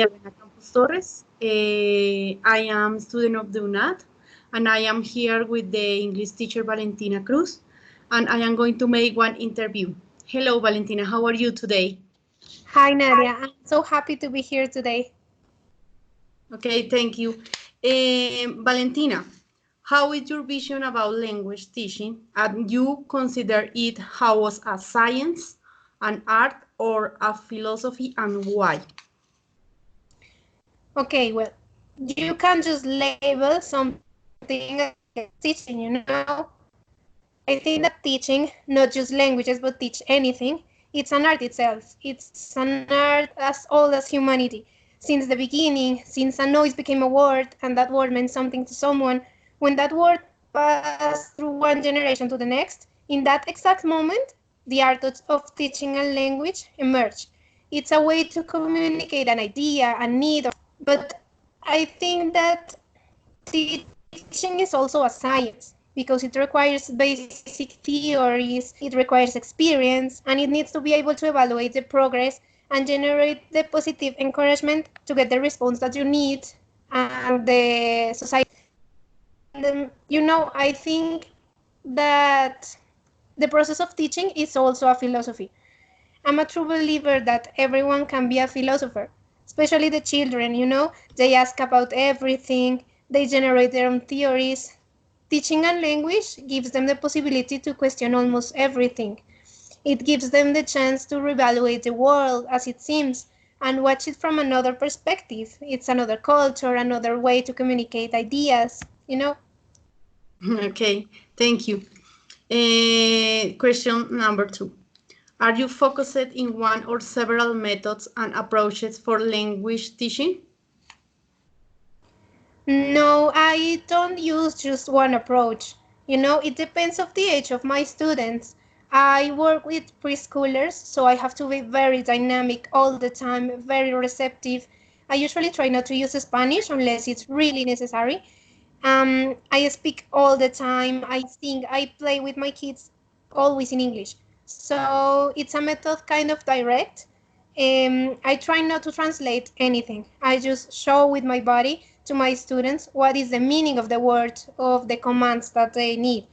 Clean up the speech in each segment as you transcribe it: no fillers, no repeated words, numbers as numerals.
Elena Campos Torres. I am student of the UNAD, and I am here with the English teacher Valentina Cruz, and I am going to make one interview. Hello, Valentina. How are you today? Hi, Nadia. I'm so happy to be here today. Okay, thank you. Valentina, how is your vision about language teaching? And you consider it how as a science, an art, or a philosophy, and why? Okay, well, you can't just label something as teaching, you know? I think that teaching, not just languages, but teach anything, it's an art itself. It's an art as old as humanity. Since the beginning, since a noise became a word, and that word meant something to someone, when that word passed through one generation to the next, in that exact moment, the art of teaching a language emerged. It's a way to communicate an idea, a need, but I think that teaching is also a science because it requires basic theories, it requires experience, and it needs to be able to evaluate the progress and generate the positive encouragement to get the response that you need and the society. And I think that the process of teaching is also a philosophy. I'm a true believer that everyone can be a philosopher, especially the children, They ask about everything, they generate their own theories. Teaching a language gives them the possibility to question almost everything. It gives them the chance to reevaluate the world as it seems and watch it from another perspective. It's another culture, another way to communicate ideas. Okay, thank you. Question number 2. Are you focused in one or several methods and approaches for language teaching? No, I don't use just one approach. It depends of the age of my students. I work with preschoolers, so I have to be very dynamic all the time, very receptive. I usually try not to use Spanish unless it's really necessary. I speak all the time. I sing, I play with my kids always in English. So it's a method kind of direct. I try not to translate anything. I just show with my body to my students what is the meaning of the word, of the commands that they need.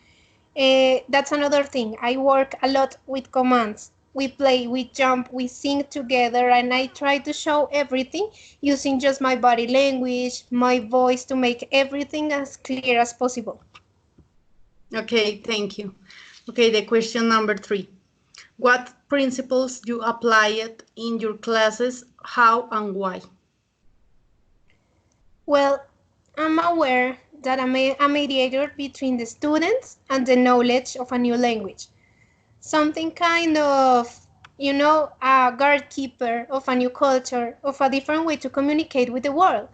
That's another thing. I work a lot with commands. We play, we jump, we sing together, and I try to show everything using just my body language, my voice to make everything as clear as possible. Okay, thank you. Okay, the question number 3. What principles you applied in your classes, how and why? Well, I'm aware that I'm a mediator between the students and the knowledge of a new language. Something kind of, a guardkeeper of a new culture, of a different way to communicate with the world.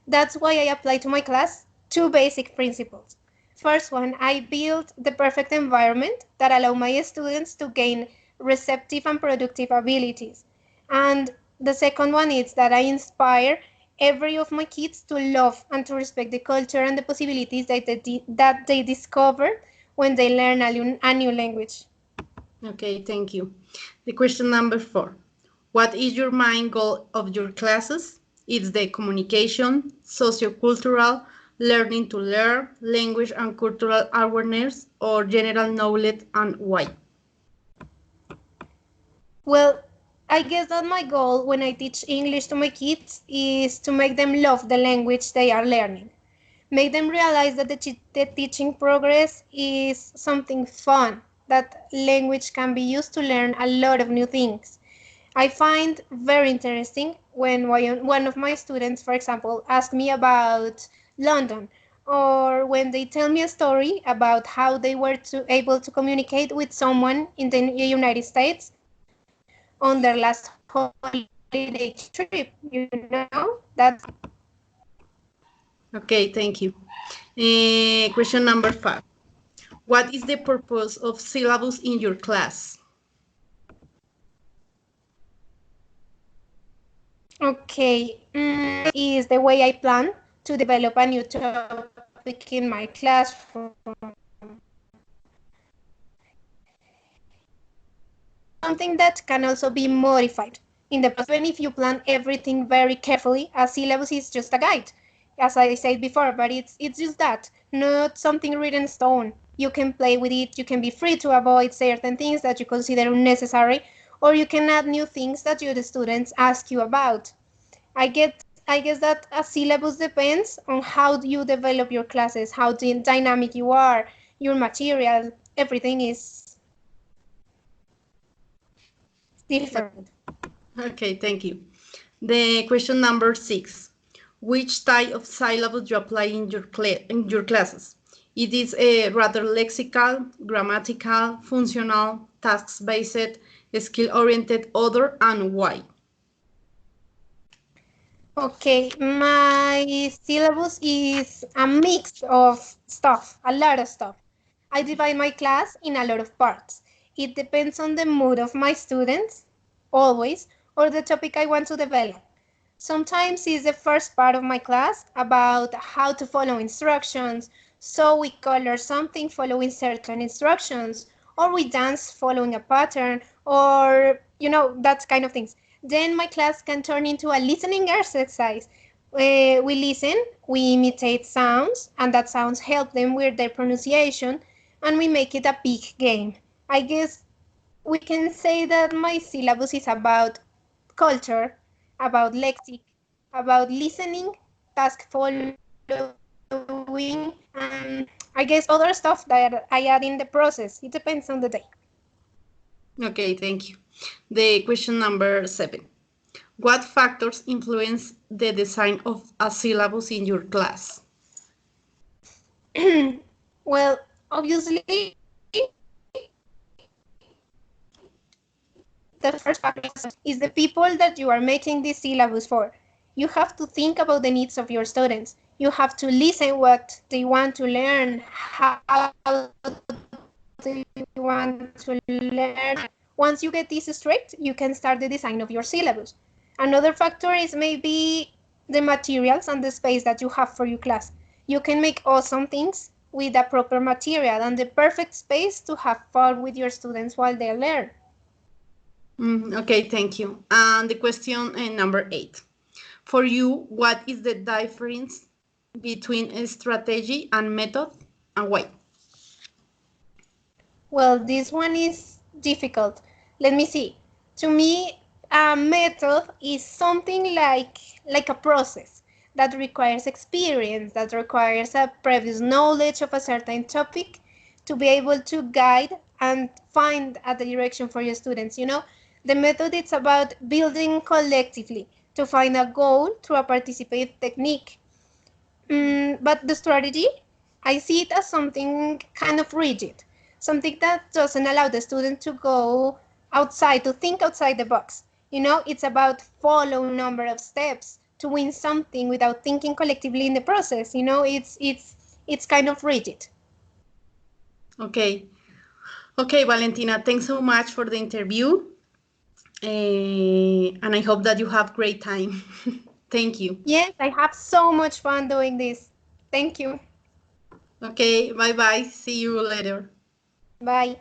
That's why I apply to my class 2 basic principles. First one, I build the perfect environment that allow my students to gain receptive and productive abilities. And the second one is that I inspire every of my kids to love and to respect the culture and the possibilities that they discover when they learn a new language. Okay, thank you. The question number 4. What is your main goal of your classes? It's the communication, sociocultural, learning to learn, language and cultural awareness, or general knowledge, and why? Well, I guess that my goal when I teach English to my kids is to make them love the language they are learning. Make them realize that the teaching progress is something fun, that language can be used to learn a lot of new things. I find very interesting when one of my students, for example, ask me about London, or when they tell me a story about how they were able to communicate with someone in the United States on their last holiday trip. That's Okay, thank you. Question number 5. What is the purpose of syllabus in your class? okay. Is the way I plan to develop a new topic in my classroom. Something that can also be modified. In the process, if you plan everything very carefully, a syllabus is just a guide, as I said before, but it's just that, not something written in stone. You can play with it, you can be free to avoid certain things that you consider unnecessary, or you can add new things that your students ask you about. I guess that a syllabus depends on how you develop your classes, how dynamic you are, your material, everything is different. Okay, thank you. The question number 6. Which type of syllabus you apply in your classes? It is a rather lexical, grammatical, functional, tasks-based, skill-oriented, other, and why? Okay, my syllabus is a mix of stuff, a lot of stuff. I divide my class in a lot of parts. It depends on the mood of my students, always, or the topic I want to develop. Sometimes it's the first part of my class about how to follow instructions. So we color something following certain instructions, or we dance following a pattern, or, that kind of things. Then my class can turn into a listening exercise. We listen, we imitate sounds, and that sounds help them with their pronunciation, and we make it a big game. I guess we can say that my syllabus is about culture, about lexic, about listening, task following, and I guess other stuff that I add in the process. It depends on the day. Okay, thank you. The question number 7. What factors influence the design of a syllabus in your class? Well, obviously, the first factor is the people that you are making this syllabus for. You have to think about the needs of your students. You have to listen what they want to learn, how they want to learn. Once you get this straight, you can start the design of your syllabus. Another factor is maybe the materials and the space that you have for your class. You can make awesome things with the proper material and the perfect space to have fun with your students while they learn. Okay, thank you. And the question number 8. For you, what is the difference between a strategy and method, and why? Well, this one is difficult. Let me see. To me, a method is something like a process that requires experience, that requires a previous knowledge of a certain topic to be able to guide and find a direction for your students. The method is about building collectively to find a goal through a participate technique. But the strategy, I see it as something kind of rigid, something that doesn't allow the student to go outside, to think outside the box. It's about following a number of steps to win something without thinking collectively in the process. It's kind of rigid. Okay. Okay, Valentina, thanks so much for the interview. And I hope that you have great time. Thank you. Yes, I have so much fun doing this. Thank you. Okay, bye-bye. See you later. Bye.